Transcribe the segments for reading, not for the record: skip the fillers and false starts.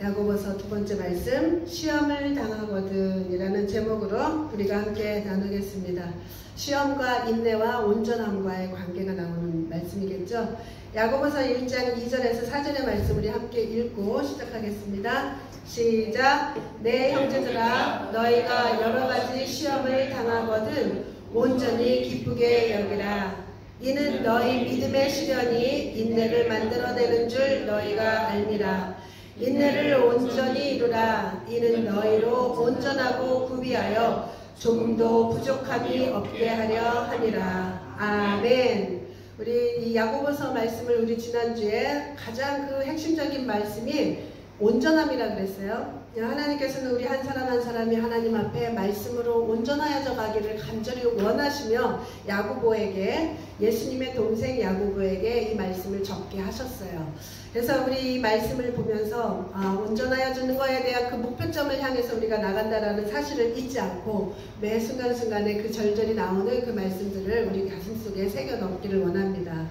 야고보서 두 번째 말씀, 시험을 당하거든 이라는 제목으로 우리가 함께 나누겠습니다. 시험과 인내와 온전함과의 관계가 나오는 말씀이겠죠. 야고보서 1장 2절에서 4절의 말씀 우리 함께 읽고 시작하겠습니다. 시작. 내 형제들아, 너희가 여러 가지 시험을 당하거든 온전히 기쁘게 여기라. 이는 너희 믿음의 시련이 인내를 만들어내는 줄 너희가 알미라. 인내를 온전히 이루라. 이는 너희로 온전하고 구비하여 조금도 부족함이 없게 하려 하니라. 아멘. 우리 이 야고보서 말씀을 우리 지난주에 가장 그 핵심적인 말씀이 온전함이라 그랬어요. 하나님께서는 우리 한 사람 한 사람이 하나님 앞에 말씀으로 온전하여져 가기를 간절히 원하시며 야고보에게, 예수님의 동생 야고보에게 이 말씀을 적게 하셨어요. 그래서 우리 이 말씀을 보면서 온전하여지는 것에 대한 그 목표점을 향해서 우리가 나간다라는 사실을 잊지 않고 매 순간순간에 그 절절히 나오는 그 말씀들을 우리 가슴속에 새겨 넣기를 원합니다.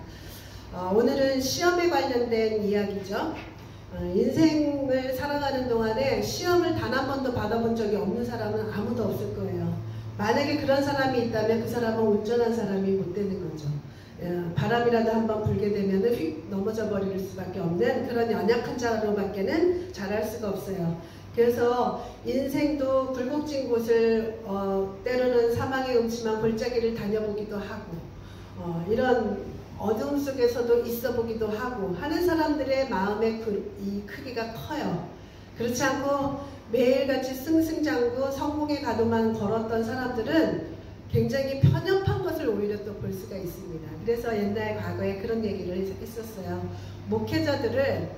오늘은 시험에 관련된 이야기죠. 인생을 살아가는 동안에 시험을 단 한 번도 받아본 적이 없는 사람은 아무도 없을 거예요. 만약에 그런 사람이 있다면 그 사람은 온전한 사람이 못 되는 거죠. 바람이라도 한번 불게 되면 휙 넘어져 버릴 수밖에 없는 그런 연약한 자로밖에는 자랄 수가 없어요. 그래서 인생도 굴곡진 곳을 때로는 사망의 음침한 골짜기를 다녀보기도 하고 이런 어둠 속에서도 있어 보기도 하고 하는 사람들의 마음의 이 크기가 커요. 그렇지 않고 매일같이 승승장구 성공의 가도만 걸었던 사람들은 굉장히 편협한 것을 오히려 또 볼 수가 있습니다. 그래서 옛날 과거에 그런 얘기를 했었어요. 목회자들을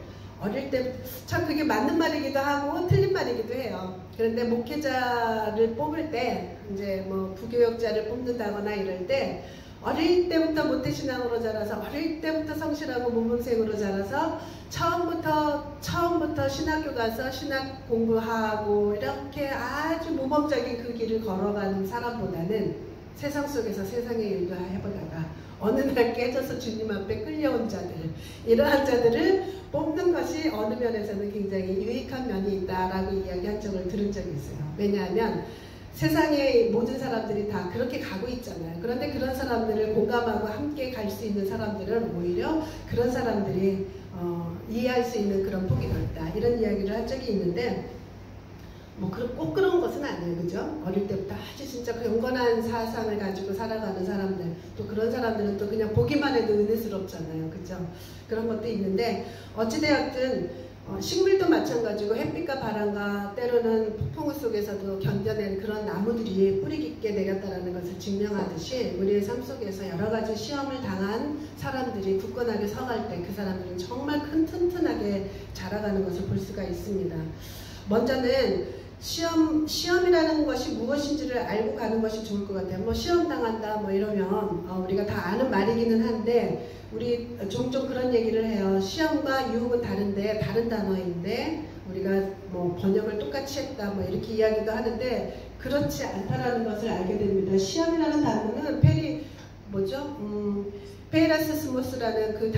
어릴 때 참 그게 맞는 말이기도 하고 틀린 말이기도 해요. 그런데 목회자를 뽑을 때 이제 뭐 부교역자를 뽑는다거나 이럴 때 어릴 때부터 모태신앙으로 자라서 어릴 때부터 성실하고 모범생으로 자라서 처음부터 신학교 가서 신학 공부하고 이렇게 아주 모범적인 그 길을 걸어가는 사람보다는 세상 속에서 세상의 일도 해보다가 어느 날 깨져서 주님 앞에 끌려온 자들, 이러한 자들을 뽑는 것이 어느 면에서는 굉장히 유익한 면이 있다라고 이야기한 적을 들은 적이 있어요. 왜냐하면 세상의 모든 사람들이 다 그렇게 가고 있잖아요. 그런데 그런 사람들을 공감하고 함께 갈 수 있는 사람들은 오히려 그런 사람들이 이해할 수 있는 그런 폭이 넓다. 이런 이야기를 한 적이 있는데 뭐 꼭 그런 것은 아니에요. 그죠? 어릴 때부터 아주 진짜 경건한 사상을 가지고 살아가는 사람들, 또 그런 사람들은 또 그냥 보기만 해도 은혜스럽잖아요. 그죠? 그런 것도 있는데 어찌되었든 식물도 마찬가지고 햇빛과 바람과 때로는 폭풍우 속에서도 견뎌낸 그런 나무들이 뿌리 깊게 내렸다는 것을 증명하듯이 우리의 삶 속에서 여러 가지 시험을 당한 사람들이 굳건하게 서갈 때 그 사람들은 정말 튼튼하게 자라가는 것을 볼 수가 있습니다. 먼저는 시험이라는 것이 무엇인지를 알고 가는 것이 좋을 것 같아요. 뭐 시험 당한다 뭐 이러면 우리가 다 아는 말이기는 한데 우리 종종 그런 얘기를 해요. 시험과 유혹은 다른데 다른 단어인데 우리가 뭐 번역을 똑같이 했다 뭐 이렇게 이야기도 하는데 그렇지 않다라는 것을 알게 됩니다. 시험이라는 단어는 페이라스스모스라는 그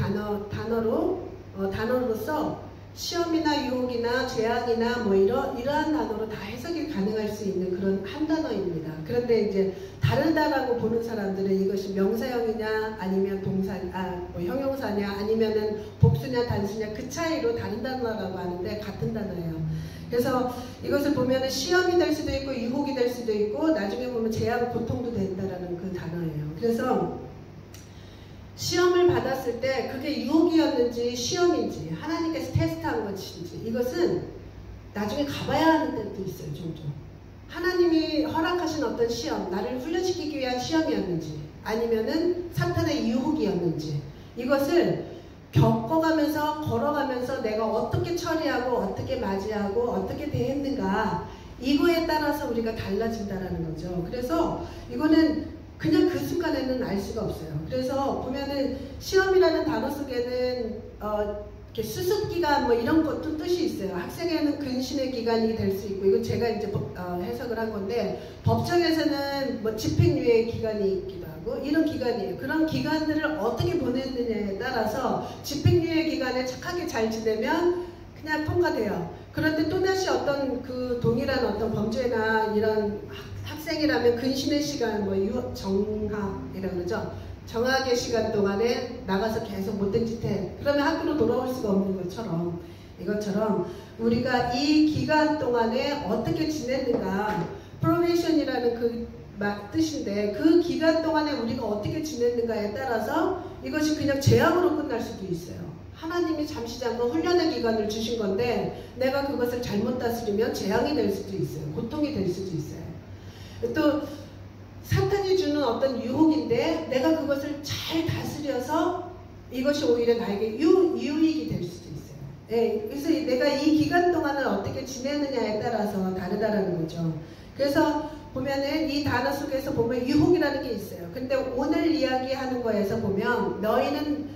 단어로서 시험이나 유혹이나 재앙이나 뭐 이러한 단어로 다 해석이 가능할 수 있는 그런 한 단어입니다. 그런데 이제 다르다라고 보는 사람들은 이것이 명사형이냐 아니면 형용사냐 아니면은 복수냐 단수냐 그 차이로 다른 단어라고 하는데 같은 단어예요. 그래서 이것을 보면은 시험이 될 수도 있고 유혹이 될 수도 있고 나중에 보면 재앙 고통도 된다라는 그 단어예요. 그래서 시험을 받았을 때 그게 유혹이었는지 시험인지 하나님께서 테스트한 것인지 이것은 나중에 가봐야 하는 때도 있어요. 종종 하나님이 허락하신 어떤 시험, 나를 훈련시키기 위한 시험이었는지 아니면은 사탄의 유혹이었는지 이것을 겪어가면서 걸어가면서 내가 어떻게 처리하고 어떻게 맞이하고 어떻게 대했는가 이거에 따라서 우리가 달라진다라는 거죠. 그래서 이거는 그냥 그 순간에는 알 수가 없어요. 그래서 보면은 시험이라는 단어 속에는 이렇게 수습기간 뭐 이런 것도 뜻이 있어요. 학생에는 근신의 기간이 될 수 있고, 이거 제가 이제 해석을 한 건데, 법정에서는 뭐 집행유예 기간이 있기도 하고 이런 기간이에요. 그런 기간들을 어떻게 보냈느냐에 따라서 집행유예 기간에 착하게 잘 지내면 그냥 통과돼요. 그런데 또다시 어떤 그 동일한 어떤 범죄나 이런 학생이라면 근신의 시간, 뭐 정학이라고 그러죠. 정학의 시간 동안에 나가서 계속 못된 짓 해. 그러면 학교로 돌아올 수가 없는 것처럼, 이것처럼 우리가 이 기간 동안에 어떻게 지냈는가, 프로베이션이라는 그 뜻인데, 그 기간 동안에 우리가 어떻게 지냈는가에 따라서 이것이 그냥 재앙으로 끝날 수도 있어요. 하나님이 잠시 잠깐 훈련의 기간을 주신 건데 내가 그것을 잘못 다스리면 재앙이 될 수도 있어요. 고통이 될 수도 있어요. 또 사탄이 주는 어떤 유혹인데 내가 그것을 잘 다스려서 이것이 오히려 나에게 유익이 될 수도 있어요. 네, 그래서 내가 이 기간 동안을 어떻게 지내느냐에 따라서 다르다라는 거죠. 그래서 보면은 이 단어 속에서 보면 유혹이라는 게 있어요. 근데 오늘 이야기하는 거에서 보면 너희는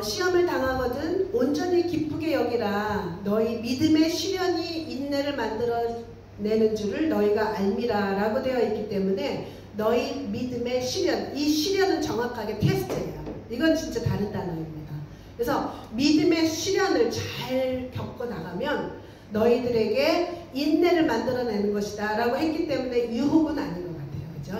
시험을 당하거든 온전히 기쁘게 여기라. 너희 믿음의 시련이 인내를 만들어내는 줄을 너희가 알미라 라고 되어 있기 때문에 너희 믿음의 시련, 이 시련은 정확하게 테스트예요. 이건 진짜 다른 단어입니다. 그래서 믿음의 시련을 잘 겪어 나가면 너희들에게 인내를 만들어내는 것이다 라고 했기 때문에 유혹은 아닌 것 같아요. 그죠?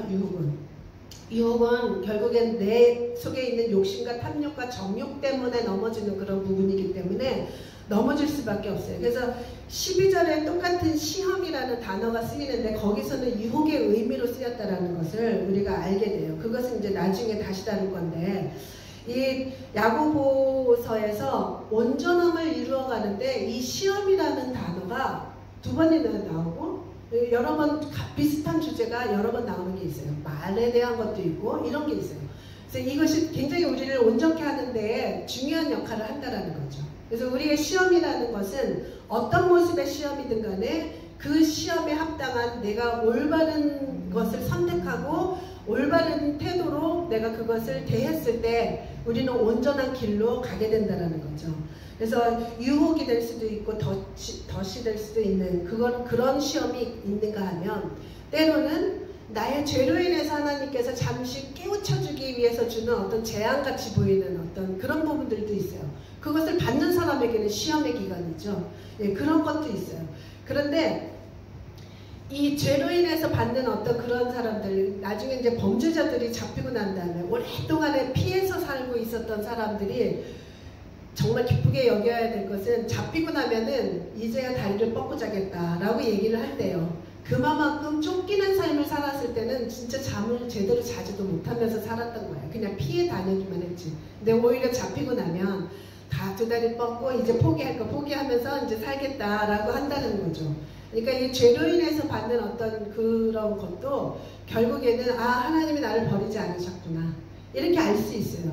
유혹은 결국엔 내 속에 있는 욕심과 탐욕과 정욕 때문에 넘어지는 그런 부분이기 때문에 넘어질 수밖에 없어요. 그래서 12절에 똑같은 시험이라는 단어가 쓰이는데 거기서는 유혹의 의미로 쓰였다는 것을 우리가 알게 돼요. 그것은 이제 나중에 다시 다룰 건데, 이 야고보서에서 온전함을 이루어가는데 이 시험이라는 단어가 2번이나 나오고 여러 번 비슷한 주제가 여러 번 나오는 게 있어요. 말에 대한 것도 있고 이런 게 있어요. 그래서 이것이 굉장히 우리를 온전케 하는데 중요한 역할을 한다는 거죠. 그래서 우리의 시험이라는 것은 어떤 모습의 시험이든 간에 그 시험에 합당한 내가 올바른 것을 선택하고 올바른 태도로 내가 그것을 대했을 때 우리는 온전한 길로 가게 된다는 거죠. 그래서 유혹이 될 수도 있고 덫이 될 수도 있는 그런 시험이 있는가 하면 때로는 나의 죄로 인해서 하나님께서 잠시 깨우쳐주기 위해서 주는 어떤 재앙같이 보이는 어떤 그런 부분들도 있어요. 그것을 받는 사람에게는 시험의 기간이죠. 예, 그런 것도 있어요. 그런데 이 죄로 인해서 받는 어떤 그런 사람들, 나중에 이제 범죄자들이 잡히고 난 다음에 오랫동안에 피해서 살고 있었던 사람들이 정말 기쁘게 여겨야 될 것은 잡히고 나면은 이제야 다리를 뻗고 자겠다라고 얘기를 할 때요. 그만큼 쫓기는 삶을 살았을 때는 진짜 잠을 제대로 자지도 못하면서 살았던 거예요. 그냥 피해 다니기만 했지. 근데 오히려 잡히고 나면 다 2다리 뻗고 이제 포기할 거 포기하면서 이제 살겠다라고 한다는 거죠. 그러니까 이 죄로 인해서 받는 어떤 그런 것도 결국에는 하나님이 나를 버리지 않으셨구나 이렇게 알 수 있어요.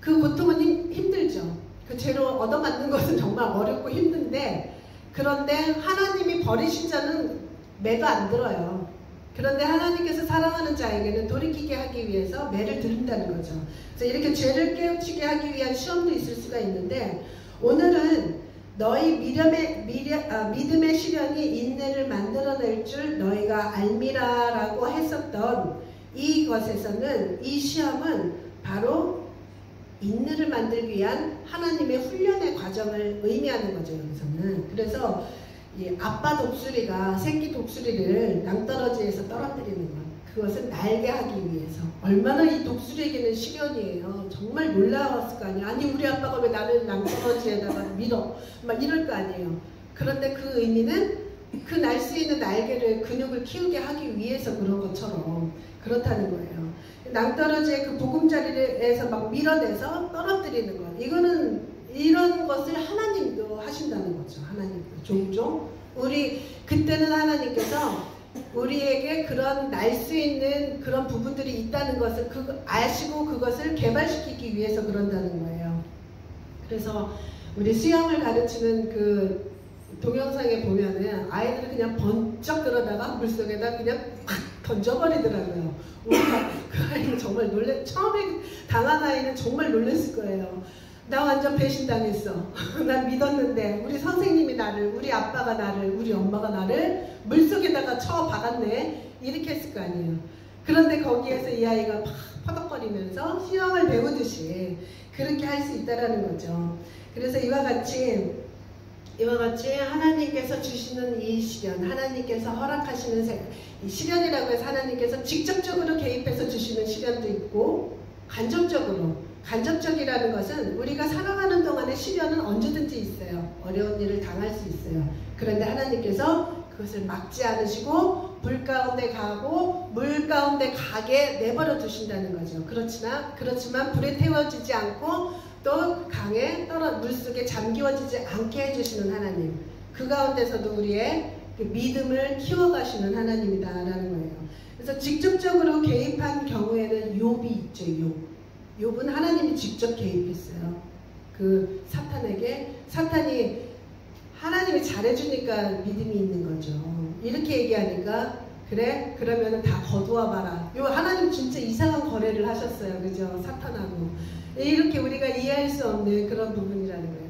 그 고통은 힘들죠. 그 죄로 얻어맞는 것은 정말 어렵고 힘든데, 그런데 하나님이 버리신 자는 매가 안 들어요. 그런데 하나님께서 사랑하는 자에게는 돌이키게 하기 위해서 매를 들은다는 거죠. 그래서 이렇게 죄를 깨우치게 하기 위한 시험도 있을 수가 있는데, 오늘은 너희 믿음의 시련이 인내를 만들어낼 줄 너희가 알미라 라고 했었던 이것에서는 이 시험은 바로 인내를 만들기 위한 하나님의 훈련의 과정을 의미하는 거죠. 여기서는. 그래서 이 아빠 독수리가 새끼 독수리를 낭떠러지에서 떨어뜨리는 것, 그것은 날게 하기 위해서. 얼마나 이 독수리에게는 시련이에요. 정말 놀라웠을 거 아니에요. 아니 우리 아빠가 왜 나를 낭떠러지에다가 밀어 막 이럴 거 아니에요. 그런데 그 의미는 그 날 수 있는 날개를 근육을 키우게 하기 위해서 그런 것처럼 그렇다는 거예요. 낭떠러지의 그 보금자리에서 막 밀어내서 떨어뜨리는 것, 이거는 이런 것을 하나님도 하신다는 거죠. 하나님도 종종 그때는 하나님께서 우리에게 그런 날 수 있는 그런 부분들이 있다는 것을 아시고 그것을 개발시키기 위해서 그런다는 거예요. 그래서 우리 수영을 가르치는 그 동영상에 보면은 아이들이 그냥 번쩍 들어다가 물속에다 그냥 팍 던져버리더라고요. 우리가 그 아이는 정말 처음에 당한 아이는 정말 놀랐을 거예요. 나 완전 배신당했어. 난 믿었는데 우리 선생님이 우리 아빠가 우리 엄마가 나를 물속에다가 쳐 박았네. 이렇게 했을 거 아니에요. 그런데 거기에서 이 아이가 팍 퍼덕거리면서 수영을 배우듯이 그렇게 할 수 있다라는 거죠. 그래서 이와 같이 이와 같이 하나님께서 주시는 이 시련, 하나님께서 허락하시는 이 시련이라고 해서 하나님께서 직접적으로 개입해서 주시는 시련도 있고 간접적이라는 것은 우리가 살아가는 동안에 시련은 언제든지 있어요. 어려운 일을 당할 수 있어요. 그런데 하나님께서 그것을 막지 않으시고 불 가운데 가고 물 가운데 가게 내버려 두신다는 거죠. 그렇지만 불에 태워지지 않고 또 강에 물속에 잠기워지지 않게 해주시는 하나님, 그 가운데서도 우리의 그 믿음을 키워가시는 하나님이다라는 거예요. 그래서 직접적으로 개입한 경우에는 욥이 있죠. 욥은 하나님이 직접 개입했어요. 그 사탄이 하나님이 잘해주니까 믿음이 있는 거죠. 이렇게 얘기하니까 그래? 그러면 다 거두어 봐라. 하나님 진짜 이상한 거래를 하셨어요. 그죠? 사탄하고. 이렇게 우리가 이해할 수 없는 그런 부분이라는 거예요.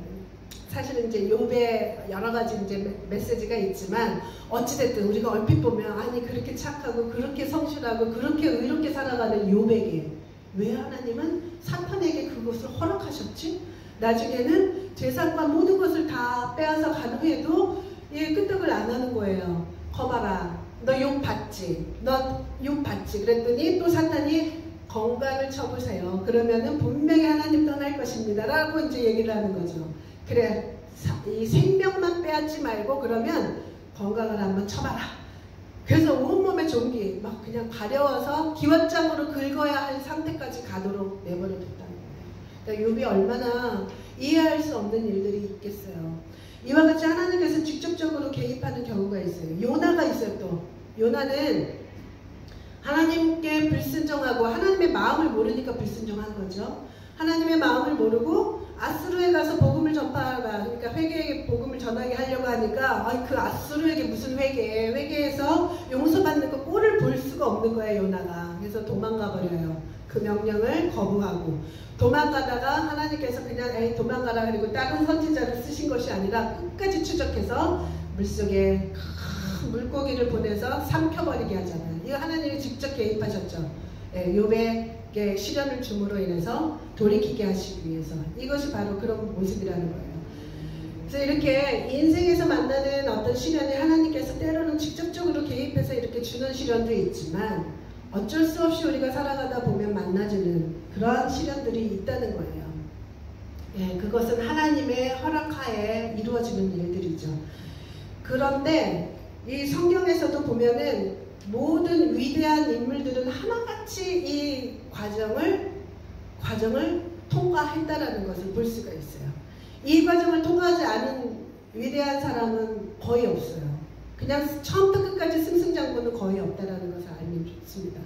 사실은 이제 욥의 여러 가지 이제 메시지가 있지만 어찌됐든 우리가 얼핏 보면 아니 그렇게 착하고 그렇게 성실하고 그렇게 의롭게 살아가는 욥에게 왜 하나님은 사탄에게 그것을 허락하셨지? 나중에는 재산과 모든 것을 다 빼앗아 간 후에도 끄떡을 안 하는 거예요. 거봐라. 너 욥 봤지? 너 욥 봤지? 그랬더니 또 사탄이 건강을 쳐보세요. 그러면은 분명히 하나님 떠날 것입니다. 라고 이제 얘기를 하는 거죠. 그래, 이 생명만 빼앗지 말고 그러면 건강을 한번 쳐봐라. 그래서 온몸에 종기 막 그냥 가려워서 기왓장으로 긁어야 할 상태까지 가도록 내버려뒀다는 거예요. 그러니까 욥이 얼마나 이해할 수 없는 일들이 있겠어요. 이와 같이 하나님께서 직접적으로 개입하는 경우가 있어요. 요나가 있어요. 또 요나는 하나님께 불순종하고 하나님의 마음을 모르니까 불순종한 거죠. 하나님의 마음을 모르고 아수르에 가서 복음을 전파하라. 그러니까 회개에게 복음을 전하게 하려고 하니까 그 아수르에게 무슨 회개해서 용서받는 거 꼴을 볼 수가 없는 거예요. 요나가. 그래서 도망가 버려요. 그 명령을 거부하고 도망가다가 하나님께서 그냥 도망가라 그리고 다른 선지자를 쓰신 것이 아니라 끝까지 추적해서 물속에 큰 물고기를 보내서 삼켜버리게 하잖아요. 이거 하나님이 직접 개입하셨죠. 욥에게 시련을 줌으로 인해서 돌이키게 하시기 위해서. 이것이 바로 그런 모습이라는 거예요. 그래서 이렇게 인생에서 만나는 어떤 시련이 하나님께서 때로는 직접적으로 개입해서 이렇게 주는 시련도 있지만 어쩔 수 없이 우리가 살아가다 보면 만나주는 그런 시련들이 있다는 거예요. 그것은 하나님의 허락하에 이루어지는 일들이죠. 그런데 이 성경에서도 보면은 모든 위대한 인물들은 하나같이 이 과정을 통과했다라는 것을 볼 수가 있어요. 이 과정을 통과하지 않은 위대한 사람은 거의 없어요. 그냥 처음부터 끝까지 승승장구는 거의 없다라는 것을 알면 좋습니다.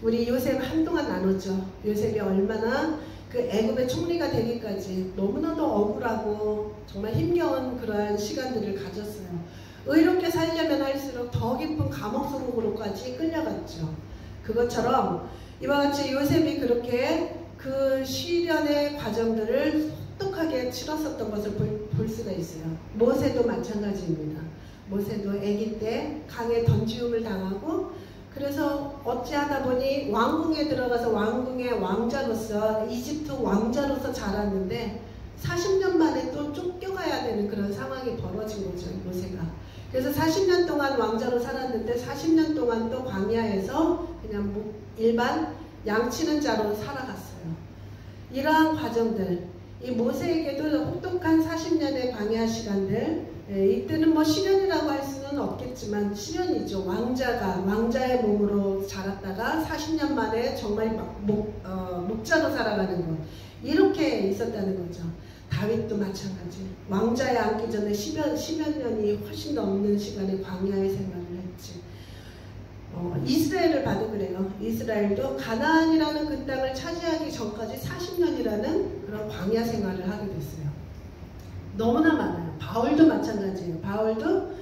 우리 요셉 한동안 나눴죠. 요셉이 얼마나 그 애굽의 총리가 되기까지 너무나도 억울하고 정말 힘겨운 그러한 시간들을 가졌어요. 의롭게 살려면 할수록 더 깊은 감옥 속으로까지 끌려갔죠. 그것처럼 이와 같이 요셉이 그렇게 그 시련의 과정들을 혹독하게 치렀었던 것을 볼 수가 있어요. 모세도 마찬가지입니다. 모세도 아기 때 강에 던지움을 당하고 그래서 어찌하다 보니 왕궁에 들어가서 왕궁의 왕자로서 이집트 왕자로서 자랐는데 40년 만에 또 쫓겨가야 되는 그런 상황이 벌어진 거죠. 모세가. 그래서 40년 동안 왕자로 살았는데 40년 동안 또 광야에서 그냥 일반 양치는 자로 살아갔어요. 이러한 과정들, 이 모세에게도 혹독한 40년의 광야 시간들, 이때는 뭐 시련이라고 할 수는 없겠지만 시련이죠. 왕자의 몸으로 자랐다가 40년 만에 정말 목자로 살아가는 것, 이렇게 있었다는 거죠. 다윗도 마찬가지. 왕자에 앉기 전에 10여 년이 훨씬 넘는 시간에 광야의 생활을 했지. 이스라엘을 봐도 그래요. 이스라엘도 가나안이라는 그 땅을 차지하기 전까지 40년이라는 그런 광야 생활을 하게 됐어요. 너무나 많아요. 바울도 마찬가지예요. 바울도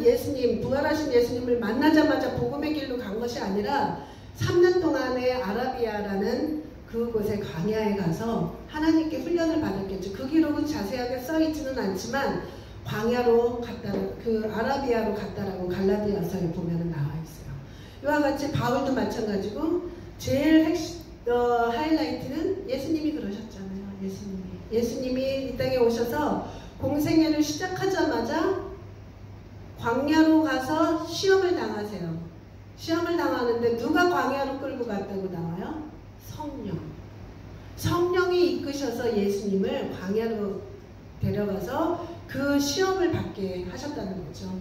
예수님, 부활하신 예수님을 만나자마자 복음의 길로 간 것이 아니라 3년 동안의 아라비아라는 그곳에 광야에 가서 하나님께 훈련을 받았겠죠. 그 기록은 자세하게 써있지는 않지만 광야로 갔다라고, 그 아라비아로 갔다라고 갈라디아서에 보면 나와 있어요. 이와 같이 바울도 마찬가지고 제일 하이라이트는 예수님이 그러셨잖아요. 예수님이 이 땅에 오셔서 공생애를 시작하자마자 광야로 가서 시험을 당하세요. 시험을 당하는데 누가 광야로 끌고 갔다고 나와요? 성령. 성령이 이끄셔서 예수님을 광야로 데려가서 그 시험을 받게 하셨다는 거죠.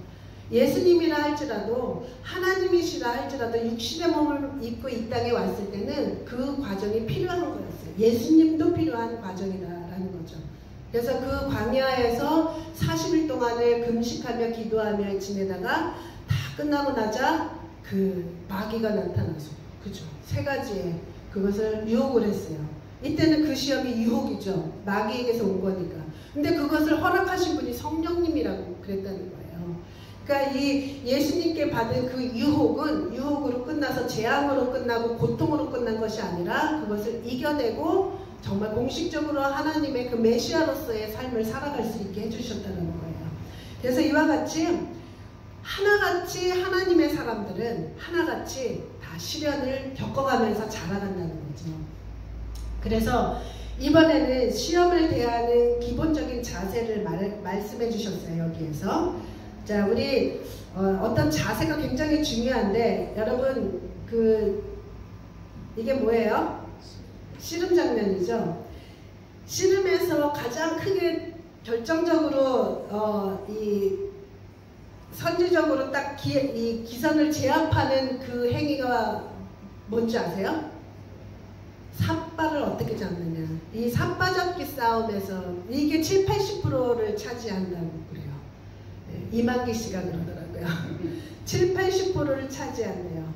예수님이라 할지라도 하나님이시라 할지라도 육신의 몸을 입고 이 땅에 왔을 때는 그 과정이 필요한 거였어요. 예수님도 필요한 과정이라는 거죠. 그래서 그 광야에서 40일 동안을 금식하며 기도하며 지내다가 다 끝나고 나자 그 마귀가 나타나서 그죠? 세 가지의 그것을 유혹을 했어요. 이때는 그 시험이 유혹이죠. 마귀에게서 온 거니까. 근데 그것을 허락하신 분이 성령님이라고 그랬다는 거예요. 그러니까 이 예수님께 받은 그 유혹은 유혹으로 끝나서 재앙으로 끝나고 고통으로 끝난 것이 아니라 그것을 이겨내고 정말 공식적으로 하나님의 그 메시아로서의 삶을 살아갈 수 있게 해주셨다는 거예요. 그래서 이와 같이 하나같이 하나님의 사람들은 하나같이 다 시련을 겪어가면서 자라간다는 거죠. 그래서 이번에는 시험을 대하는 기본적인 자세를 말씀해 주셨어요. 여기에서 자, 우리 어떤 자세가 굉장히 중요한데 여러분 이게 뭐예요? 씨름 장면이죠. 씨름에서 가장 크게 결정적으로 이 선지적으로 딱 이 기선을 제압하는 그 행위가 뭔지 아세요? 삿발을 어떻게 잡느냐. 이 삿바잡기 싸움에서 이게 70~80%를 차지한다고 그래요. 이만기 씨가 그러더라고요. 70~80%를 차지한대요.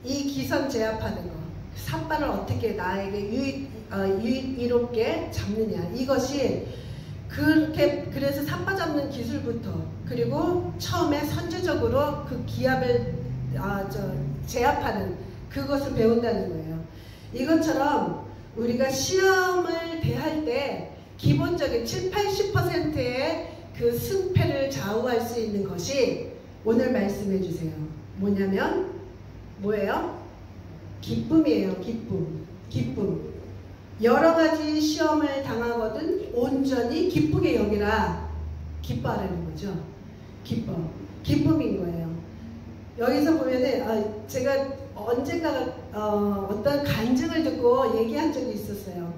이 기선 제압하는 거. 삿발을 어떻게 나에게 유의롭게 잡느냐. 이것이 그래서 삿바 잡는 기술부터 그리고 처음에 선제적으로 그 기압을 제압하는 그것을 배운다는 거예요. 이것처럼 우리가 시험을 대할 때 기본적인 70~80%의 그 승패를 좌우할 수 있는 것이 오늘 말씀해 주세요. 뭐냐면 뭐예요? 기쁨이에요. 기쁨. 여러 가지 시험을 당하거든 온전히 기쁘게 여기라. 기뻐하라는 거죠. 기쁨인 거예요. 여기서 보면은 제가 언젠가 어떤 간증을 듣고 얘기한 적이 있었어요.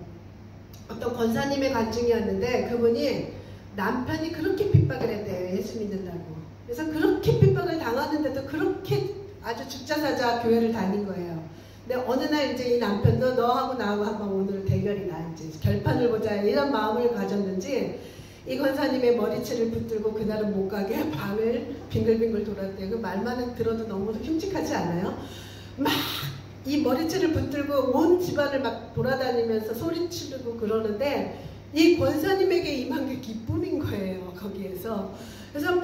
어떤 권사님의 간증이었는데 그분이 남편이 그렇게 핍박을 했대요. 예수 믿는다고. 그래서 그렇게 핍박을 당하는데도 그렇게 아주 죽자사자 교회를 다닌 거예요. 근데 어느 날 이제 이 남편도 너하고 나하고 한번 오늘 대결이다. 이제 결판을 보자. 이런 마음을 가졌는지 이 권사님의 머리채를 붙들고 그날은 못 가게 방을 빙글빙글 돌았대요. 그 말만 들어도 너무 흉측하지 않아요? 막 이 머리채를 붙들고 온 집안을 막 돌아다니면서 소리치르고 그러는데 이 권사님에게 임한 게 기쁨인 거예요. 거기에서. 그래서 막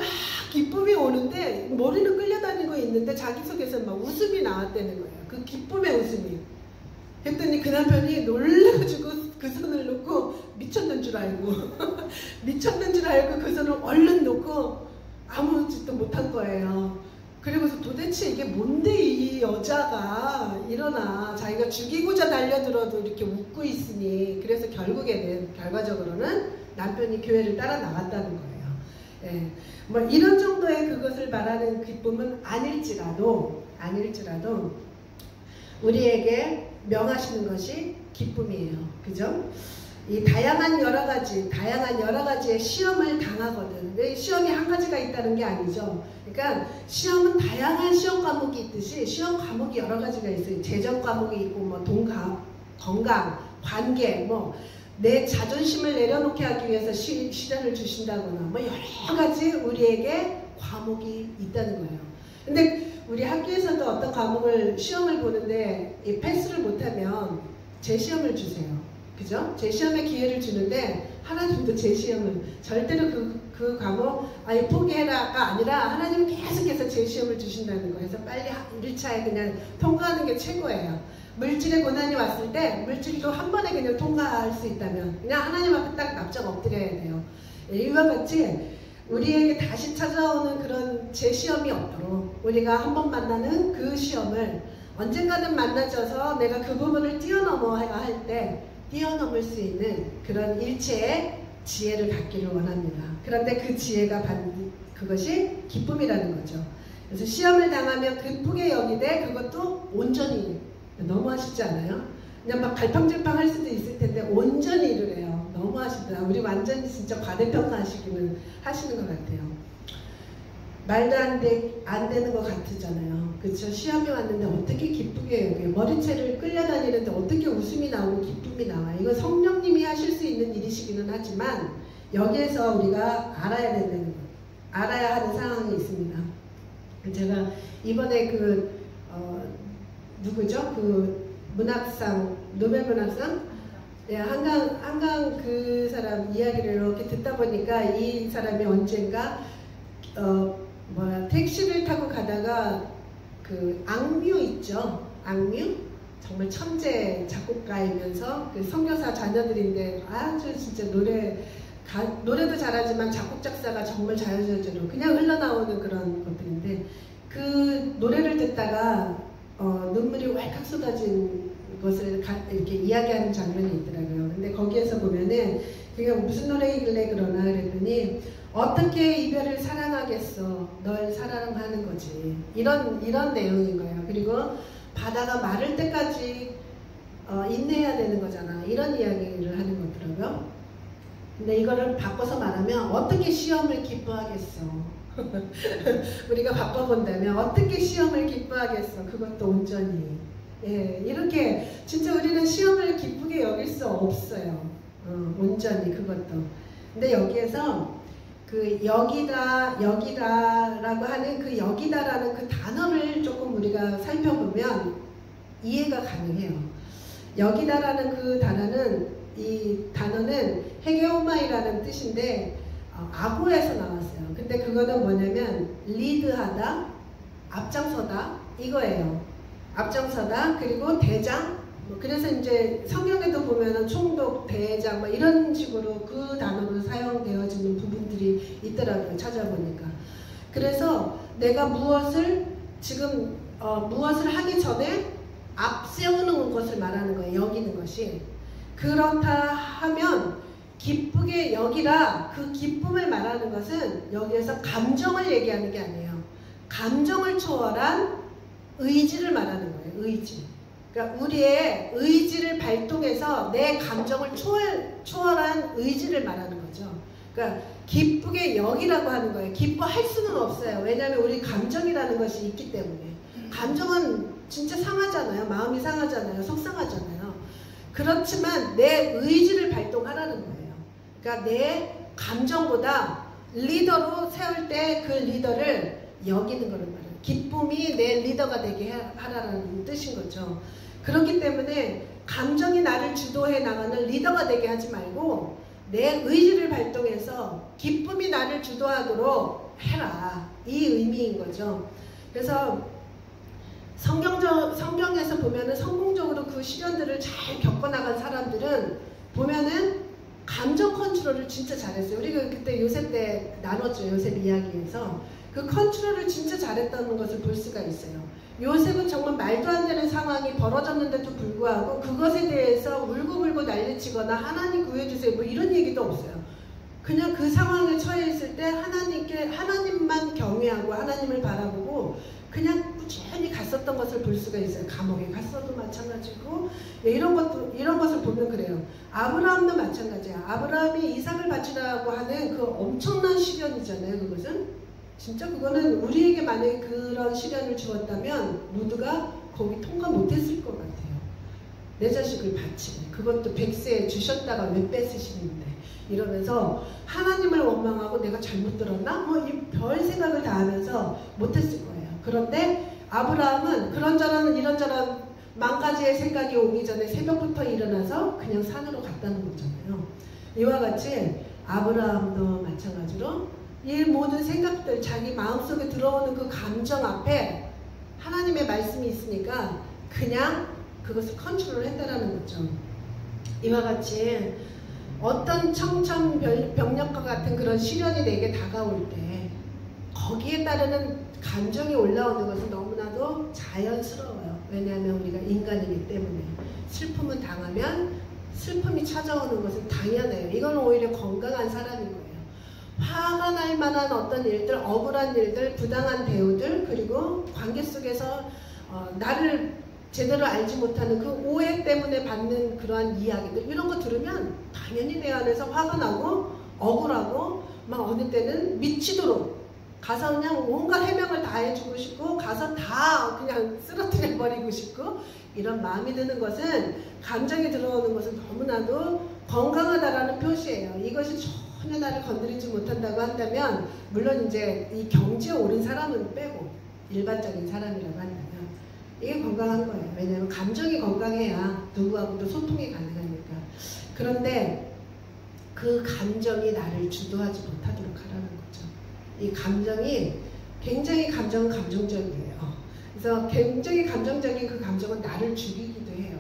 기쁨이 오는데 머리는 끌려다니고 있는데 자기 속에서 막 웃음이 나왔다는 거예요. 그 기쁨의 웃음이. 했더니 그 남편이 놀라가지고 그 손을 놓고 미쳤는 줄 알고 그 손을 얼른 놓고 아무 짓도 못한 거예요. 그리고서 도대체 이게 뭔데 이 여자가 일어나 자기가 죽이고자 달려들어도 이렇게 웃고 있으니 그래서 결국에는 결과적으로는 남편이 교회를 따라 나갔다는 거예요. 예. 뭐 이런 정도의 그것을 말하는 기쁨은 아닐지라도 우리에게 명하시는 것이 기쁨이에요. 그죠? 이 다양한 여러 가지의 시험을 당하거든. 왜 시험이 한 가지가 있다는 게 아니죠. 그러니까 시험은 다양한 시험 과목이 있듯이 시험 과목이 여러 가지가 있어요. 재정 과목이 있고 뭐 건강, 관계, 뭐 내 자존심을 내려놓게 하기 위해서 시련을 주신다거나 뭐 여러 가지 우리에게 과목이 있다는 거예요. 근데 우리 학교에서도 어떤 과목을 시험을 보는데 이 패스를 못하면 재시험을 주세요. 그죠? 재시험의 기회를 주는데 하나님도 재시험을 절대로 그 과목 아예 포기해라가 아니라 하나님은 계속해서 재시험을 주신다는 거예요. 그래서 빨리 1차에 그냥 통과하는 게 최고예요. 물질의 고난이 왔을 때 물질도 한 번에 그냥 통과할 수 있다면 그냥 하나님 앞에 딱 납작 엎드려야 돼요. 이와 같이 우리에게 다시 찾아오는 그런 재시험이 없도록 우리가 한 번 만나는 그 시험을 언젠가는 만나져서 내가 그 부분을 뛰어넘어야 할 때 뛰어넘을 수 있는 그런 일체의 지혜를 갖기를 원합니다. 그런데 그 지혜가 그것이 기쁨이라는 거죠. 그래서 시험을 당하면 기쁘게 여기되 그것도 온전히, 너무하시지 않아요? 그냥 막 갈팡질팡 할 수도 있을 텐데 온전히 이루래요. 너무하시더라. 우리 완전히 진짜 과대평가하시기는 하시는 것 같아요. 말도 안 되는 것 같으잖아요. 그렇죠? 시험이 왔는데 어떻게 기쁘게 여겨요? 머리채를 끌려다니는데 어떻게 웃음이 나오고 기쁨이 나와요? 이거 성령님이 하실 수 있는 일이시기는 하지만 여기에서 우리가 알아야 되는 것, 알아야 하는 상황이 있습니다. 제가 이번에 누구죠? 문학상, 노벨 문학상? 예, 한강 그 사람 이야기를 이렇게 듣다 보니까 이 사람이 언젠가 택시를 타고 가다가 그 악뮤 있죠? 악뮤? 정말 천재 작곡가이면서 그 선교사 자녀들인데 아주 진짜 노래도 잘하지만 작곡 작사가 정말 자연스럽게 그냥 흘러나오는 그런 것들인데 그 노래를 듣다가 눈물이 왈칵 쏟아진 것을 이렇게 이야기하는 장면이 있더라고요. 근데 거기에서 보면은 그게 무슨 노래이길래 그러나 그랬더니 어떻게 이별을 사랑하겠어? 널 사랑하는 거지. 이런 내용인 거예요. 그리고 바다가 마를 때까지 인내해야 되는 거잖아. 이런 이야기를 하는 거더라고요. 근데 이거를 바꿔서 말하면 어떻게 시험을 기뻐하겠어? 우리가 바꿔본다면 어떻게 시험을 기뻐하겠어? 그것도 온전히. 예, 이렇게 진짜 우리는 시험을 기쁘게 여길 수 없어요. 온전히 그것도. 근데 여기에서 그 여기다라고 하는 그 여기다라는 그 단어를 조금 우리가 살펴보면 이해가 가능해요. 여기다라는 그 단어는 이 단어는 헤게오마이라는 뜻인데 아고에서 나왔어요. 근데 그거는 뭐냐면 리드하다, 앞장서다 이거예요. 앞장서다 그리고 대장. 그래서 이제 성경에도 보면은 총독, 대장 이런 식으로 그 단어로 사용되어지는 부분들이 있더라고요. 찾아보니까. 그래서 내가 무엇을 하기 전에 앞세우는 것을 말하는 거예요. 여기는 것이. 그렇다 하면 기쁘게 여기라. 그 기쁨을 말하는 것은 여기에서 감정을 얘기하는 게 아니에요. 감정을 초월한 의지를 말하는 거예요. 의지. 그러니까 우리의 의지를 발동해서 내 감정을 초월한 의지를 말하는 거죠. 그러니까 기쁘게 여기라고 하는 거예요. 기뻐할 수는 없어요. 왜냐하면 우리 감정이라는 것이 있기 때문에. 감정은 진짜 상하잖아요. 마음이 상하잖아요. 속상하잖아요. 그렇지만 내 의지를 발동하라는 거예요. 그러니까 내 감정보다 리더로 세울 때 그 리더를 여기는 거를 말해요. 기쁨이 내 리더가 되게 하라는 뜻인 거죠. 그렇기 때문에 감정이 나를 주도해 나가는 리더가 되게 하지 말고 내 의지를 발동해서 기쁨이 나를 주도하도록 해라. 이 의미인 거죠. 그래서 성경에서 보면은 성공적으로 그 시련들을 잘 겪어나간 사람들은 보면은 감정 컨트롤을 진짜 잘했어요. 우리가 그때 요셉 때 나눴죠. 요셉 이야기에서. 그 컨트롤을 진짜 잘했다는 것을 볼 수가 있어요. 요셉은 정말 말도 안 되는 상황이 벌어졌는데도 불구하고 그것에 대해서 울고불고 난리치거나 하나님 구해주세요 뭐 이런 얘기도 없어요. 그냥 그 상황에 처해 있을 때 하나님만 경외하고 하나님을 바라보고 그냥 꾸준히 갔었던 것을 볼 수가 있어요. 감옥에 갔어도 마찬가지고 이런 것을 보면 그래요. 아브라함도 마찬가지야. 아브라함이 이삭을 바치라고 하는 그 엄청난 시련이잖아요. 그것은 진짜 그거는 우리에게 만약에 그런 시련을 주었다면 모두가 거기 통과 못했을 것 같아요. 내 자식을 바치네. 그것도 100세에 주셨다가 왜 뺏으시는데 이러면서 하나님을 원망하고 내가 잘못 들었나? 뭐 이 별 생각을 다 하면서 못했을 거예요. 그런데 아브라함은 이런저런 만 가지의 생각이 오기 전에 새벽부터 일어나서 그냥 산으로 갔다는 거잖아요. 이와 같이 아브라함도 마찬가지로 이 모든 생각들, 자기 마음속에 들어오는 그 감정 앞에 하나님의 말씀이 있으니까 그냥 그것을 컨트롤 했다라는 거죠. 이와 같이 어떤 청천벽력과 같은 그런 시련이 내게 다가올 때 거기에 따르는 감정이 올라오는 것은 너무나도 자연스러워요. 왜냐하면 우리가 인간이기 때문에 슬픔을 당하면 슬픔이 찾아오는 것은 당연해요. 이건 오히려 건강한 사람인 거예요. 화가 날 만한 어떤 일들, 억울한 일들, 부당한 대우들, 그리고 관계 속에서 나를 제대로 알지 못하는 그 오해 때문에 받는 그러한 이야기들, 이런 거 들으면 당연히 내 안에서 화가 나고 억울하고 막 어느 때는 미치도록 가서 그냥 온갖 해명을 다 해주고 싶고 가서 다 그냥 쓰러뜨려 버리고 싶고 이런 마음이 드는 것은, 감정이 들어오는 것은 너무나도 건강하다라는 표시예요. 이것이 전혀 나를 건드리지 못한다고 한다면, 물론 이제 이 경지에 오른 사람은 빼고 일반적인 사람이라고 한다면 이게 건강한 거예요. 왜냐하면 감정이 건강해야 누구하고도 소통이 가능하니까. 그런데 그 감정이 나를 주도하지 못하도록 하라는 거죠. 이 감정이 굉장히 감정적이에요. 그래서 굉장히 감정적인 그 감정은 나를 죽이기도 해요.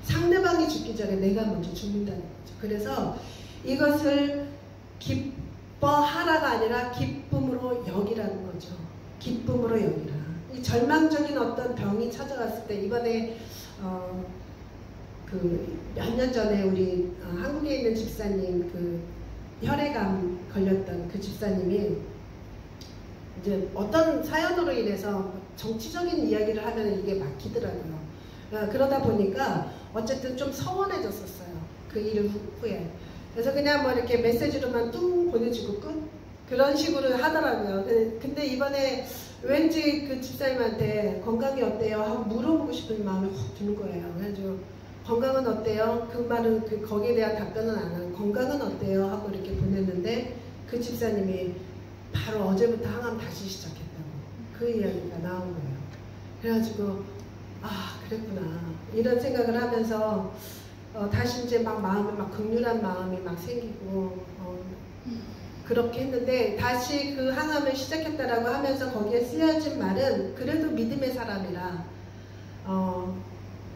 상대방이 죽기 전에 내가 먼저 죽는다는 거죠. 그래서 이것을 기뻐하라가 아니라 기쁨으로 여기라는 거죠. 기쁨으로 여기라. 이 절망적인 어떤 병이 찾아왔을 때, 이번에 그 몇 년 전에 우리 한국에 있는 집사님, 그 혈액암 걸렸던 그 집사님이 이제 어떤 사연으로 인해서 정치적인 이야기를 하면 이게 막히더라고요. 그러다 보니까 어쨌든 좀 서운해졌었어요. 그 일 후에. 그래서 그냥 뭐 이렇게 메시지로만 뚱 보내주고 끝? 그런 식으로 하더라고요. 근데 이번에 왠지 그 집사님한테 건강이 어때요? 하고 물어보고 싶은 마음이 확 드는 거예요. 그래가지고 건강은 어때요? 그 말은 거기에 대한 답변은 안 하고 건강은 어때요? 하고 이렇게 보냈는데 그 집사님이 바로 어제부터 항암 다시 시작했다고 그 이야기가 나온 거예요. 그래가지고 아 그랬구나 이런 생각을 하면서 다시 이제 막 마음에 막 극률한 마음이 막 생기고 그렇게 했는데, 다시 그 항암을 시작했다라고 하면서 거기에 쓰여진 말은 그래도 믿음의 사람이라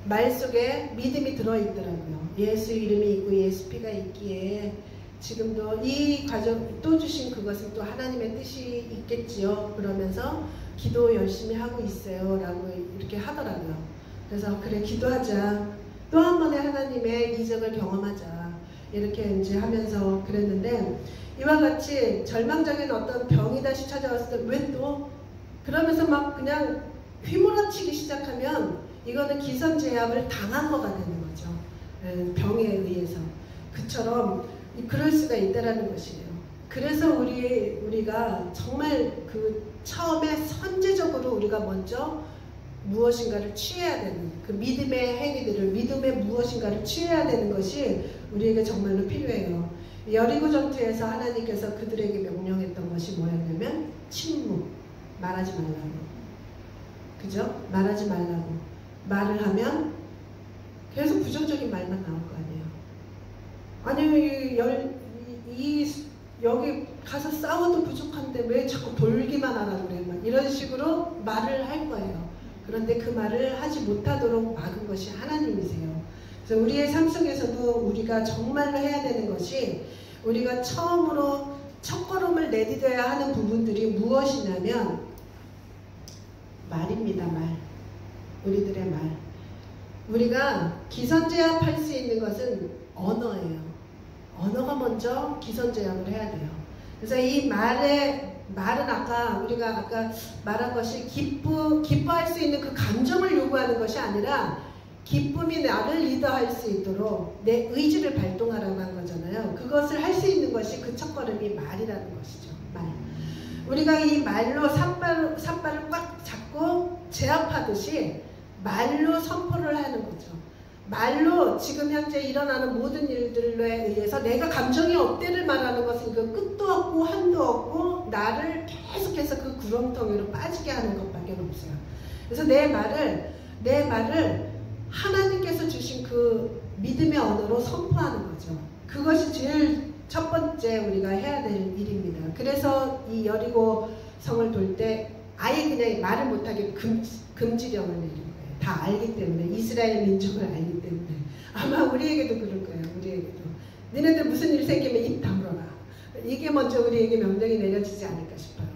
말 속에 믿음이 들어있더라고요. 예수 이름이 있고 예수 피가 있기에 지금도 이 과정 또 주신 그것은 또 하나님의 뜻이 있겠지요. 그러면서 기도 열심히 하고 있어요 라고 이렇게 하더라고요. 그래서 그래 기도하자, 또 한 번의 하나님의 이적을 경험하자 이렇게 이제 하면서 그랬는데, 이와 같이 절망적인 어떤 병이 다시 찾아왔을 때 왜 또 그러면서 막 그냥 휘몰아치기 시작하면 이거는 기선제압을 당한 거가 되는 거죠. 병에 의해서. 그처럼 그럴 수가 있다라는 것이에요. 그래서 우리가 정말 그 처음에 선제적으로 우리가 먼저 무엇인가를 취해야 되는, 그 믿음의 행위들을, 믿음의 무엇인가를 취해야 되는 것이 우리에게 정말로 필요해요. 여리고 전투에서 하나님께서 그들에게 명령했던 것이 뭐였냐면 침묵, 말하지 말라고. 그죠? 말하지 말라고. 말을 하면 계속 부정적인 말만 나올 거 아니에요. 아니 여기 가서 싸워도 부족한데 왜 자꾸 돌기만 하라고 그래, 막 이런 식으로 말을 할 거예요. 그런데 그 말을 하지 못하도록 막은 것이 하나님이세요. 그래서 우리의 삶 속에서도 우리가 정말로 해야 되는 것이, 우리가 처음으로 첫걸음을 내디뎌야 하는 부분들이 무엇이냐면 말입니다. 말. 우리들의 말. 우리가 기선제압할 수 있는 것은 언어예요. 언어가 먼저 기선제압을 해야 돼요. 그래서 이 말은 아까 우리가 말한 것이 기뻐할 수 있는 그 감정을 요구하는 것이 아니라 기쁨이 나를 리더할 수 있도록 내 의지를 발동하라고 한 거잖아요. 그것을 할 수 있는 것이 그 첫걸음이 말이라는 것이죠. 말. 우리가 이 말로 삿발을 꽉 잡고 제압하듯이 말로 선포를 하는 거죠. 말로 지금 현재 일어나는 모든 일들에 의해서 내가 감정이 없대를 말하는 것은 그 끝도 없고 한도 없고 나를 계속해서 그 구렁텅이로 빠지게 하는 것밖에 없어요. 그래서 내 말을 하나님께서 주신 그 믿음의 언어로 선포하는 거죠. 그것이 제일 첫 번째 우리가 해야 될 일입니다. 그래서 이 여리고 성을 돌 때 아예 그냥 말을 못하게 금지령을 내린 거예요. 다 알기 때문에, 이스라엘 민족을 알기 때문에. 아마 우리에게도 그럴 거예요. 우리에게도. 너네들 무슨 일 생기면 입 다물어라. 이게 먼저 우리에게 명령이 내려지지 않을까 싶어요.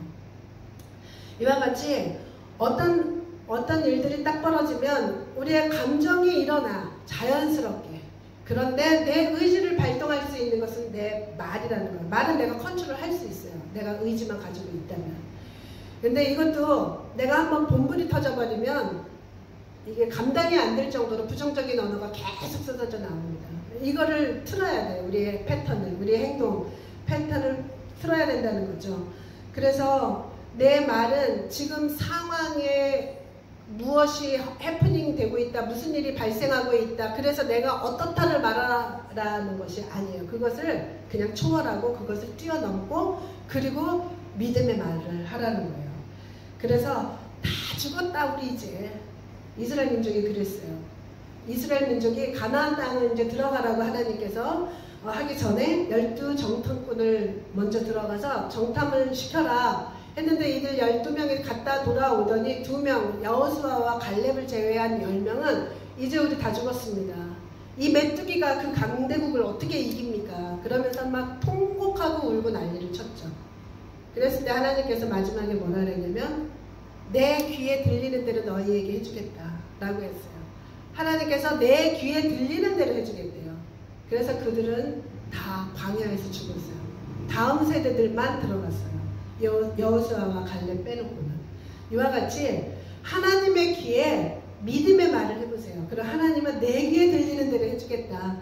이와 같이 어떤 일들이 딱 벌어지면 우리의 감정이 일어나, 자연스럽게. 그런데 내 의지를 발동할 수 있는 것은 내 말이라는 거예요. 말은 내가 컨트롤할 수 있어요. 내가 의지만 가지고 있다면. 근데 이것도 내가 한번 본불이 터져버리면 이게 감당이 안 될 정도로 부정적인 언어가 계속 쏟아져 나옵니다. 이거를 틀어야 돼요. 우리의 패턴을, 우리의 행동 패턴을 틀어야 된다는 거죠. 그래서 내 말은 지금 상황에 무엇이 해프닝 되고 있다, 무슨 일이 발생하고 있다, 그래서 내가 어떻다를 말하라는 것이 아니에요. 그것을 그냥 초월하고 그것을 뛰어넘고 그리고 믿음의 말을 하라는 거예요. 그래서 다 죽었다 우리 이제. 이스라엘 민족이 그랬어요. 이스라엘 민족이 가나안 땅을 이제 들어가라고 하나님께서 하기 전에 12 정탐꾼을 먼저 들어가서 정탐을 시켜라 했는데 이들 12명이 갔다 돌아오더니 2명 여호수아와 갈렙을 제외한 10명은 이제 우리 다 죽었습니다. 이 메뚜기가 그 강대국을 어떻게 이깁니까? 그러면서 막 통곡하고 울고 난리를 쳤죠. 그랬을 때 하나님께서 마지막에 뭐라 그랬냐면 내 귀에 들리는 대로 너희에게 해주겠다 라고 했어요. 하나님께서 내 귀에 들리는 대로 해주겠대요. 그래서 그들은 다 광야에서 죽었어요. 다음 세대들만 들어갔어요. 여호수아와 갈렙 빼놓고는. 이와 같이 하나님의 귀에 믿음의 말을 해보세요. 그럼 하나님은 내 귀에 들리는 대로 해주겠다.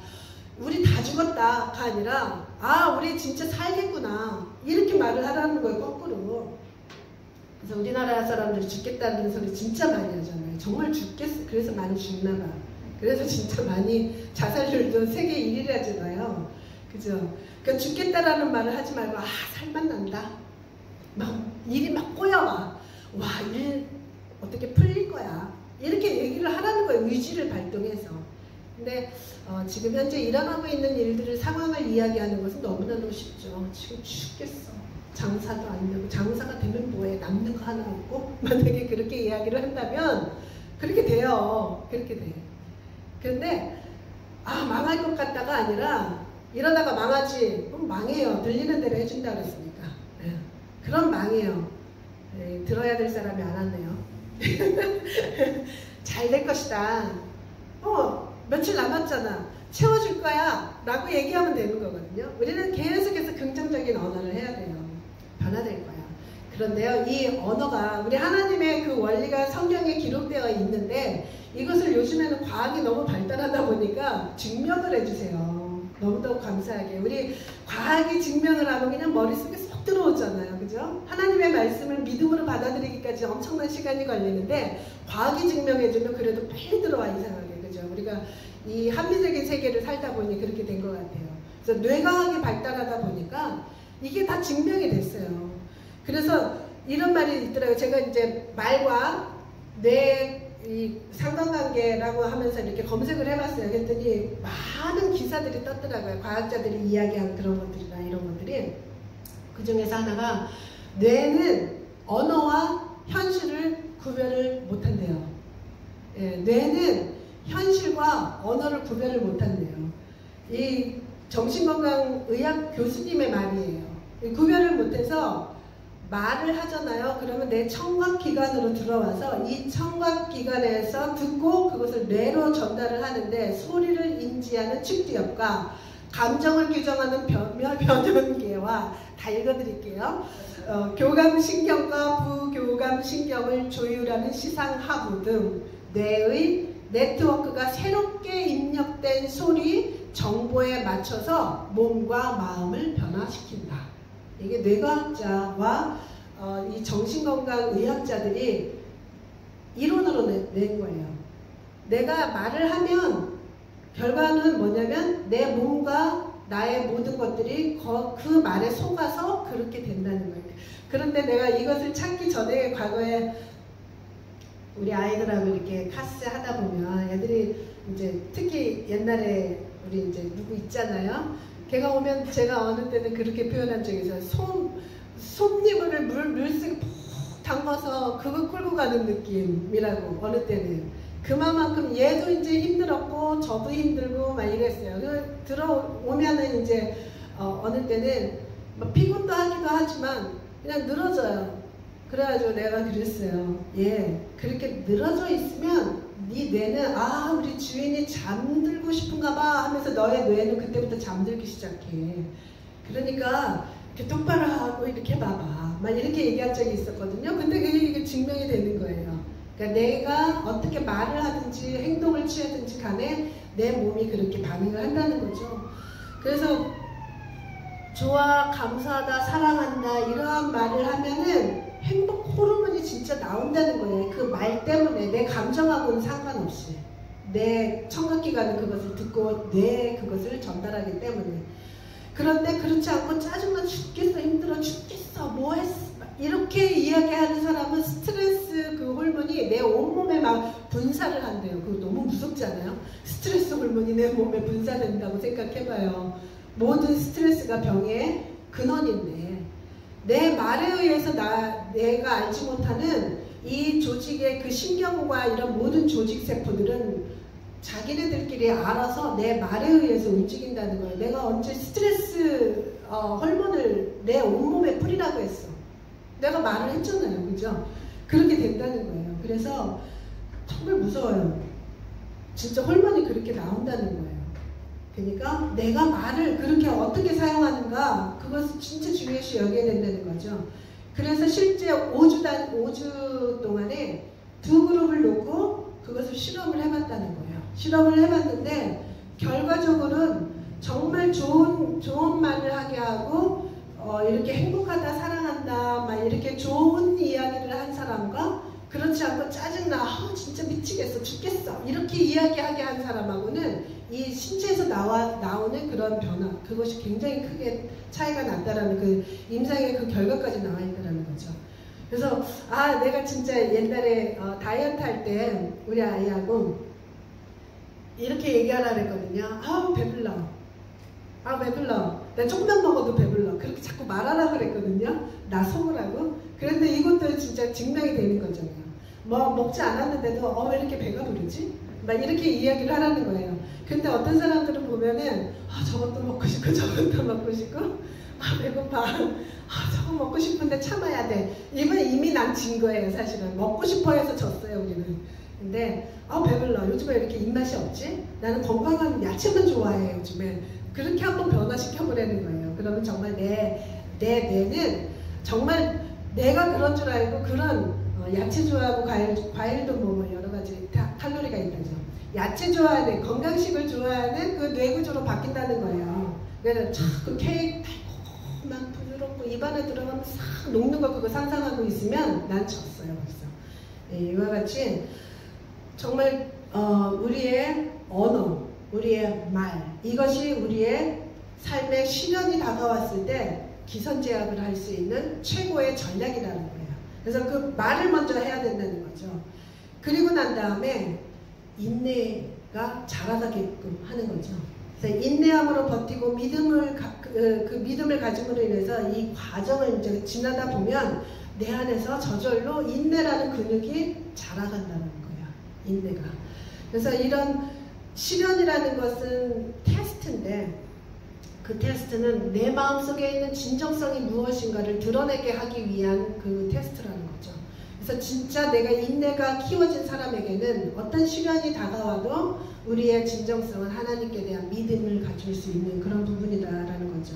우리 다 죽었다가 아니라 아 우리 진짜 살겠구나 이렇게 말을 하라는 거예요. 거꾸로. 그래서 우리나라 사람들이 죽겠다는 소리 진짜 많이 하잖아요. 정말 죽겠어. 그래서 많이 죽나 봐. 그래서 진짜 많이 자살률도 세계 1위를 하잖아요. 그죠? 그러니까 죽겠다라는 말을 하지 말고 아 살만 난다. 막 일이 막 꼬여와. 와 일 어떻게 풀릴 거야. 이렇게 얘기를 하라는 거예요. 의지를 발동해서. 근데 지금 현재 일어나고 있는 일들을 상황을 이야기하는 것은 너무나도 쉽죠. 지금 죽겠어. 장사도 안 되고 장사가 되면 뭐해 남는 거 하나 없고 만약에 그렇게 이야기를 한다면 그렇게 돼요. 그렇게 돼. 그런데 아 망할 것 같다가 아니라 이러다가 망하지 그럼 망해요. 들리는 대로 해준다 그랬으니까. 네. 그럼 망해요. 네, 들어야 될 사람이 안 왔네요. 잘 될 것이다. 며칠 남았잖아. 채워줄 거야 라고 얘기하면 되는 거거든요. 우리는 계속해서 긍정적인 언어를 해야 돼요. 변화될 거야. 그런데요, 이 언어가 우리 하나님의 그 원리가 성경에 기록되어 있는데 이것을 요즘에는 과학이 너무 발달하다 보니까 증명을 해주세요. 너무너무 감사하게. 우리 과학이 증명을 하면 그냥 머릿속에 쏙 들어오잖아요. 그죠? 하나님의 말씀을 믿음으로 받아들이기까지 엄청난 시간이 걸리는데 과학이 증명해주면 그래도 빨리 들어와 이상하게. 그죠? 우리가 이 합리적인 세계를 살다 보니 그렇게 된 것 같아요. 그래서 뇌과학이 발달하다 보니까 이게 다 증명이 됐어요. 그래서 이런 말이 있더라고요. 제가 이제 말과 뇌 이 상관관계라고 하면서 이렇게 검색을 해봤어요. 그랬더니 많은 기사들이 떴더라고요. 과학자들이 이야기한 그런 것들이나 이런 것들이. 그 중에서 하나가 뇌는 언어와 현실을 구별을 못한대요. 예, 뇌는 현실과 언어를 구별을 못한대요. 이 정신건강의학 교수님의 말이에요. 구별을 못해서 말을 하잖아요. 그러면 내 청각기관으로 들어와서 이 청각기관에서 듣고 그것을 뇌로 전달을 하는데 소리를 인지하는 측두엽과 감정을 규정하는 변연계와 다 읽어드릴게요. 교감신경과 부교감신경을 조율하는 시상하부 등 뇌의 네트워크가 새롭게 입력된 소리, 정보에 맞춰서 몸과 마음을 변화시킨다. 이게 뇌과학자와 이 정신건강의학자들이 이론으로 낸 거예요. 내가 말을 하면 결과는 뭐냐면 내 몸과 나의 모든 것들이 그 말에 속아서 그렇게 된다는 거예요. 그런데 내가 이것을 찾기 전에 과거에 우리 아이들하고 이렇게 카스 하다 보면 애들이 이제 특히 옛날에 우리 이제 누구 있잖아요. 걔가 오면 제가 어느 때는 그렇게 표현한 적이 있어요. 솜니물을 물속에 푹 담가서 그거 끌고 가는 느낌이라고 어느 때는. 그만큼 얘도 이제 힘들었고 저도 힘들고 막 이랬어요. 그 들어오면은 이제 어느 때는 뭐 피곤도 하기도 하지만 그냥 늘어져요. 그래가지고 내가 그랬어요. 예, 그렇게 늘어져 있으면 네 뇌는 우리 주인이 잠들고 싶은가 봐 하면서 너의 뇌는 그때부터 잠들기 시작해. 그러니까 이렇게 똑바로 하고 이렇게 봐봐. 막 이렇게 얘기한 적이 있었거든요. 근데 그게 증명이 되는 거예요. 그러니까 내가 어떻게 말을 하든지 행동을 취하든지 간에 내 몸이 그렇게 반응을 한다는 거죠. 그래서 좋아, 감사하다, 사랑한다 이러한 말을 하면은 행복 호르몬이 진짜 나온다는 거예요. 그 말 때문에 내 감정하고는 상관없이 내 청각기관은 그것을 듣고 내 그것을 전달하기 때문에. 그런데 그렇지 않고 짜증나 죽겠어, 힘들어 죽겠어, 뭐 했어 이렇게 이야기하는 사람은 스트레스 그 호르몬이 내 온몸에 막 분사를 한대요. 그거 너무 무섭지 않아요? 스트레스 호르몬이 내 몸에 분사된다고 생각해봐요. 모든 스트레스가 병의 근원인데 내 말에 의해서 내가 알지 못하는 이 조직의 그 신경과 이런 모든 조직 세포들은 자기네들끼리 알아서 내 말에 의해서 움직인다는 거예요. 내가 언제 스트레스 호르몬을 내 온몸에 뿌리라고 했어. 내가 말을 했잖아요. 그죠? 그렇게 된다는 거예요. 그래서 정말 무서워요. 진짜 호르몬이 그렇게 나온다는 거예요. 그러니까 내가 말을 그렇게 어떻게 사용하는가 그것을 진짜 중요시 여겨야 된다는 거죠. 그래서 실제 5주 동안에 두 그룹을 놓고 그것을 실험을 해봤다는 거예요. 실험을 해봤는데 결과적으로는 정말 좋은 말을 하게 하고 이렇게 행복하다, 사랑한다 막 이렇게 좋은 이야기를 한 사람과 그렇지 않고 짜증나, 진짜 미치겠어, 죽겠어 이렇게 이야기하게 한 사람하고는 이 신체에서 나오는 그런 변화, 그것이 굉장히 크게 차이가 났다라는 그 임상의 그 결과까지 나와 있다는 거죠. 그래서 내가 진짜 옛날에 다이어트 할 때 우리 아이하고 이렇게 얘기하라 그랬거든요. 배불러. 배불러. 나 조금만 먹어도 배불러. 그렇게 자꾸 말하라 그랬거든요. 나 속으라고. 그런데 이것도 진짜 증명이 되는 거잖아요. 뭐 먹지 않았는데도 왜 이렇게 배가 부르지? 막 이렇게 이야기를 하라는 거예요. 근데 어떤 사람들은 보면은 저것도 먹고 싶고 저것도 먹고 싶고 배고파. 저거 먹고 싶은데 참아야 돼. 이미 난 진 거예요. 사실은 먹고 싶어 해서 졌어요 우리는. 근데 배불러. 요즘에 이렇게 입맛이 없지? 나는 건강한 야채만 좋아해 요즘에. 그렇게 한번 변화시켜보라는 거예요. 그러면 정말 내 뇌는 정말 내가 그런 줄 알고 그런 야채 좋아하고 과일도 뭐 여러 가지 칼로리가 있다죠. 야채 좋아하는 건강식을 좋아하는 그 뇌구조로 바뀐다는 거예요. 그래서 자꾸 케이크 달콤한 부드럽고 입안에 들어가면 싹 녹는 거 그거 상상하고 있으면 난 졌어요 벌써. 이와 같이 정말 우리의 언어, 우리의 말 이것이 우리의 삶의 시련이 다가왔을 때 기선제압을 할 수 있는 최고의 전략이라는 거예요. 그래서 그 말을 먼저 해야 된다는 거죠. 그리고 난 다음에 인내가 자라게끔 하는 거죠. 그래서 인내함으로 버티고 그 믿음을 가짐으로 인해서 이 과정을 이제 지나다 보면 내 안에서 저절로 인내라는 근육이 자라간다는 거예요. 인내가. 그래서 이런 시련이라는 것은 테스트인데 그 테스트는 내 마음속에 있는 진정성이 무엇인가를 드러내게 하기 위한 그 테스트라는 거죠. 그래서 진짜 내가 인내가 키워진 사람에게는 어떤 시련이 다가와도 우리의 진정성은 하나님께 대한 믿음을 가질 수 있는 그런 부분이다라는 거죠.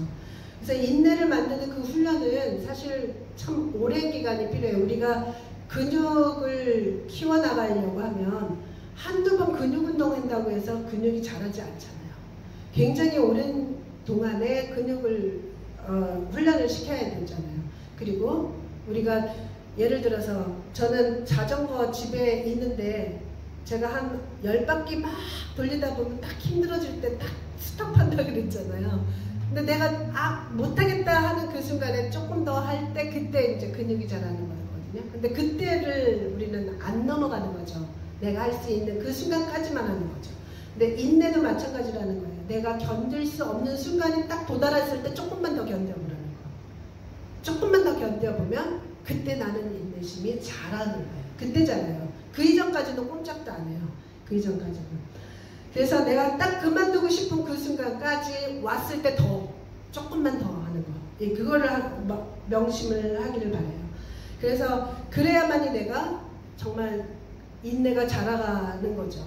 그래서 인내를 만드는 그 훈련은 사실 참 오랜 기간이 필요해요. 우리가 근육을 키워나가려고 하면 한두 번 근육 운동한다고 해서 근육이 자라지 않잖아요. 굉장히 오랜 동안에 근육을 훈련을 시켜야 되잖아요. 그리고 우리가 예를 들어서 저는 자전거 집에 있는데 제가 한 10바퀴 막 돌리다 보면 딱 힘들어질 때 딱 스톱한다 그랬잖아요. 근데 내가 못하겠다 하는 그 순간에 조금 더 할 때 그때 이제 근육이 자라는 거거든요. 근데 그때를 우리는 안 넘어가는 거죠. 내가 할 수 있는 그 순간까지만 하는 거죠. 근데 인내도 마찬가지라는 거예요. 내가 견딜 수 없는 순간이 딱 도달했을 때 조금만 더 견뎌보라는 거. 조금만 더 견뎌보면 그때 나는 인내심이 자라는 거예요. 그때잖아요. 그 이전까지는 꼼짝도 안 해요. 그 이전까지는. 그래서 내가 딱 그만두고 싶은 그 순간까지 왔을 때 조금만 더 하는 거. 그거를 명심을 하기를 바라요. 그래서 그래야만이 내가 정말 인내가 자라가는 거죠.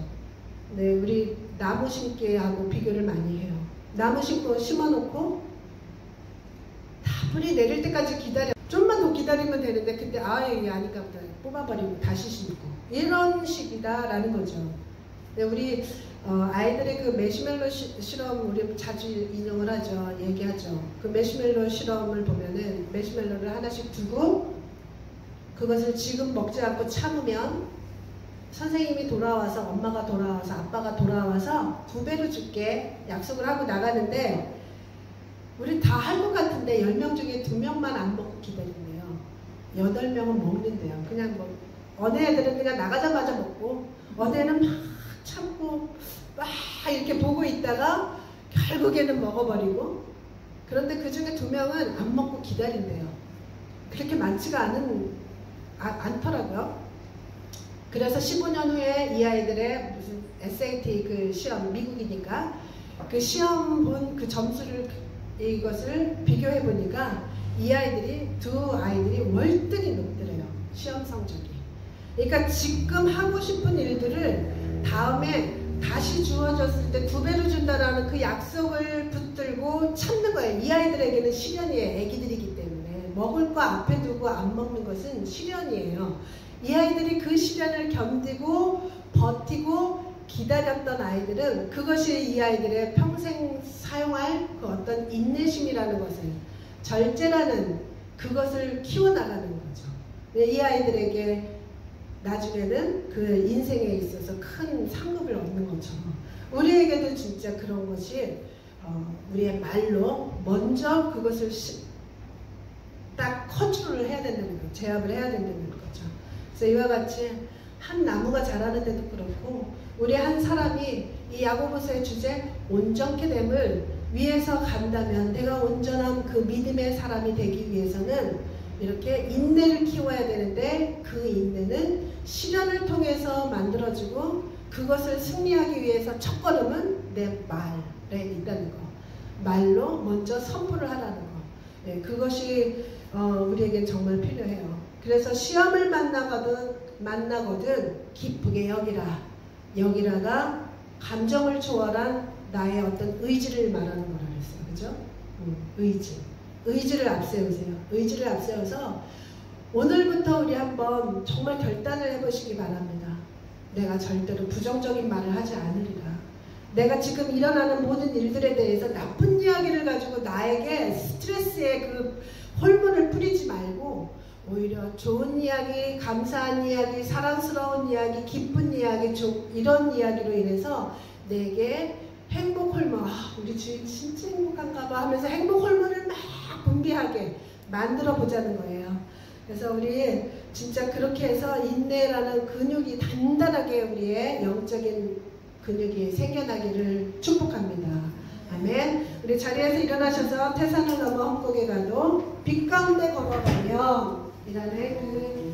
네, 우리 나무 심기하고 비교를 많이 해요. 나무 심고 심어놓고 다 뿌리 내릴 때까지 기다려. 좀만 더 기다리면 되는데 그때 이게 아닌가 보다 뽑아버리고 다시 심고 이런 식이다라는 거죠. 네, 우리 아이들의 그 매시멜로 실험 우리 자주 인용을 하죠. 얘기하죠. 그 매시멜로 실험을 보면은 매시멜로를 하나씩 두고 그것을 지금 먹지 않고 참으면 선생님이 돌아와서 엄마가 돌아와서 아빠가 돌아와서 2배로 줄게 약속을 하고 나가는데 우리 다 할 것 같은데 10명 중에 2명만 안 먹고 기다린대요. 8명은 먹는데요. 그냥 뭐 어느 애들은 그냥 나가자마자 먹고 어느 애는 막 참고 막 이렇게 보고 있다가 결국에는 먹어버리고 그런데 그 중에 2명은 안 먹고 기다린대요. 그렇게 많지가 않더라고요. 그래서 15년 후에 이 아이들의 무슨 SAT 그 시험, 미국이니까 그 시험 본 그 점수를 이것을 비교해 보니까 이 아이들이 2 아이들이 월등히 높더래요. 시험 성적이. 그러니까 지금 하고 싶은 일들을 다음에 다시 주어졌을 때 2배로 준다라는 그 약속을 붙들고 참는 거예요. 이 아이들에게는 시련이에요. 애기들이기 때문에. 먹을 거 앞에 두고 안 먹는 것은 시련이에요. 이 아이들이 그 시련을 견디고 버티고 기다렸던 아이들은 그것이 이 아이들의 평생 사용할 그 어떤 인내심이라는 것을 절제라는 그것을 키워나가는 거죠. 이 아이들에게 나중에는 그 인생에 있어서 큰 상급을 얻는 것처럼 우리에게도 진짜 그런 것이 우리의 말로 먼저 그것을 딱 컨트롤을 해야 된다는 거예요. 제압을 해야 된다는 거죠. 그래서 이와 같이 한 나무가 자라는 데도 그렇고 우리 한 사람이 이 야고보서의 주제 온전케 됨을 위해서 간다면 내가 온전한 그 믿음의 사람이 되기 위해서는 이렇게 인내를 키워야 되는데 그 인내는 시련을 통해서 만들어지고 그것을 승리하기 위해서 첫걸음은 내 말에 있다는 거. 말로 먼저 선포를 하라는 거. 네, 그것이 우리에게 정말 필요해요. 그래서 시험을 만나거든 기쁘게 여기라가 감정을 초월한 나의 어떤 의지를 말하는 거라 그랬어요. 그죠? 의지를 앞세우세요. 의지를 앞세워서 오늘부터 우리 한번 정말 결단을 해보시기 바랍니다. 내가 절대로 부정적인 말을 하지 않으리라. 내가 지금 일어나는 모든 일들에 대해서 나쁜 이야기를 가지고 나에게 스트레스의 그 호르몬을 뿌리지 말고 오히려 좋은 이야기, 감사한 이야기, 사랑스러운 이야기, 기쁜 이야기, 이런 이야기로 인해서 내게 행복 호르몬, 우리 주인 진짜 행복한가 봐 하면서 행복 호르몬을 막 분비하게 만들어 보자는 거예요. 그래서 우리 진짜 그렇게 해서 인내라는 근육이 단단하게 우리의 영적인 근육이 생겨나기를 축복합니다. 아멘. 우리 자리에서 일어나셔서 태산을 넘어 헛곡에 가도 빛 가운데 걸어가며 이라는 그